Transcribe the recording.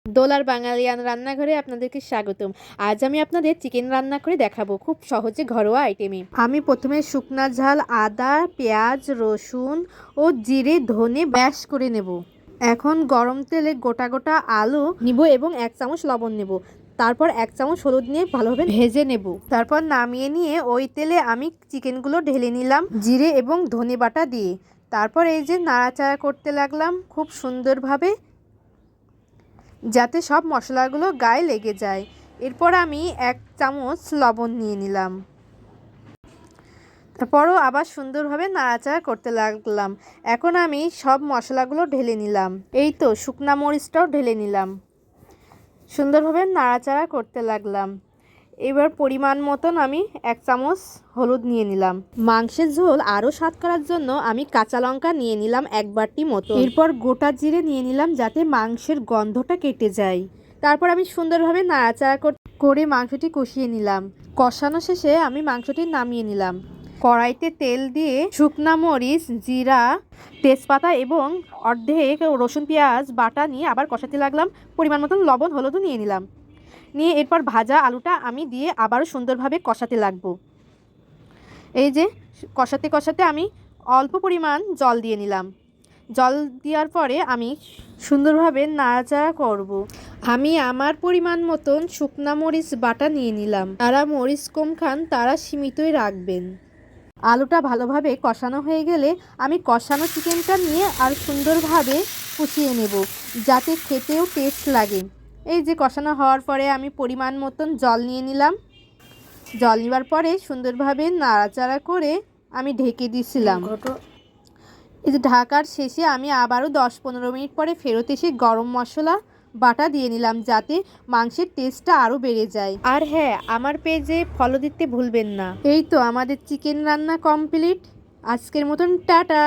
দোলার বাঙালিয়ান রান্নাঘরে আপনাদেরকে স্বাগতম। আজ আমি আপনাদের চিকেন রান্না করে দেখাবো খুব সহজে ঘরোয়া আইটেমে। আমি প্রথমে শুকনা ঝাল আদা, পেঁয়াজ, রসুন ও জিরে ধনে ব্যাশ করে নেব। এখন গরম তেলে গোটা গোটা আলু নিব এবং 1 চামচ লবণ নেব। তারপর 1 চামচ হলুদ নিয়ে ভালোভাবে ভেজে নেব। তারপর নামিয়ে নিয়ে ওই তেলে আমি চিকেনগুলো ঢেলে নিলাম জিরে এবং ধনে বাটা দিয়ে। তারপর এই যে নাড়াচাড়া করতে লাগলাম খুব সুন্দরভাবে, যাতে সব মশলাগুলো গায়ে লেগে যায়। এরপর আমি 1 চামচ লবণ নিয়ে নিলাম। তারপরও আবার সুন্দরভাবে নাড়াচাড়া করতে লাগলাম। এখন আমি সব মশলাগুলো ঢেলে নিলাম। এই তো শুকনা মরিচটাও ঢেলে নিলাম। সুন্দরভাবে নাড়াচাড়া করতে লাগলাম। এবার পরিমাণ মতন আমি 1 চামচ হলুদ নিয়ে নিলাম। মাংসের ঝোল আরও স্বাদ করার জন্য আমি কাঁচা লঙ্কা নিয়ে নিলাম 1 বাটি মতো। এরপর গোটা জিরে নিয়ে নিলাম যাতে মাংসের গন্ধটা কেটে যায়। তারপর আমি সুন্দরভাবে নাড়াচাড়া করে মাংসটি কষিয়ে নিলাম। কষানো শেষে আমি মাংসটি নামিয়ে নিলাম। কড়াইতে তেল দিয়ে শুকনা মরিচ, জিরা, তেজপাতা এবং অর্ধেক রসুন পেঁয়াজ বাটা নিয়ে আবার কষাতে লাগলাম। পরিমাণ মতন লবণ হলুদও নিয়ে নিলাম। নিয়ে এরপর ভাজা আলুটা আমি দিয়ে আবারও সুন্দরভাবে কষাতে লাগবো। এই যে কষাতে কষাতে আমি অল্প পরিমাণ জল দিয়ে নিলাম। জল দেওয়ার পরে আমি সুন্দরভাবে নাড়াচাড়া করব। আমি আমার পরিমাণ মতন শুকনা মরিচ বাটা নিয়ে নিলাম। যারা মরিচ কম খান তারা সীমিতই রাখবেন। আলুটা ভালোভাবে কষানো হয়ে গেলে আমি কষানো চিকেনটা নিয়ে আর সুন্দরভাবে কষিয়ে নেব যাতে খেতেও টেস্ট লাগে। এই যে কষানো হওয়ার পরে আমি পরিমাণ মতন জল নিয়ে নিলাম। জল নেওয়ার পরে সুন্দরভাবে নাড়াচাড়া করে আমি ঢেকে দিয়েছিলাম। এই যে ঢাকার শেষে আমি আবারও 10-15 মিনিট পরে ফেরত এসে গরম মশলা বাটা দিয়ে নিলাম যাতে মাংসের টেস্টটা আরও বেড়ে যায়। আর হ্যাঁ, আমার পেজে ফলো দিতে ভুলবেন না। এই তো আমাদের চিকেন রান্না কমপ্লিট। আজকের মতন টাটা।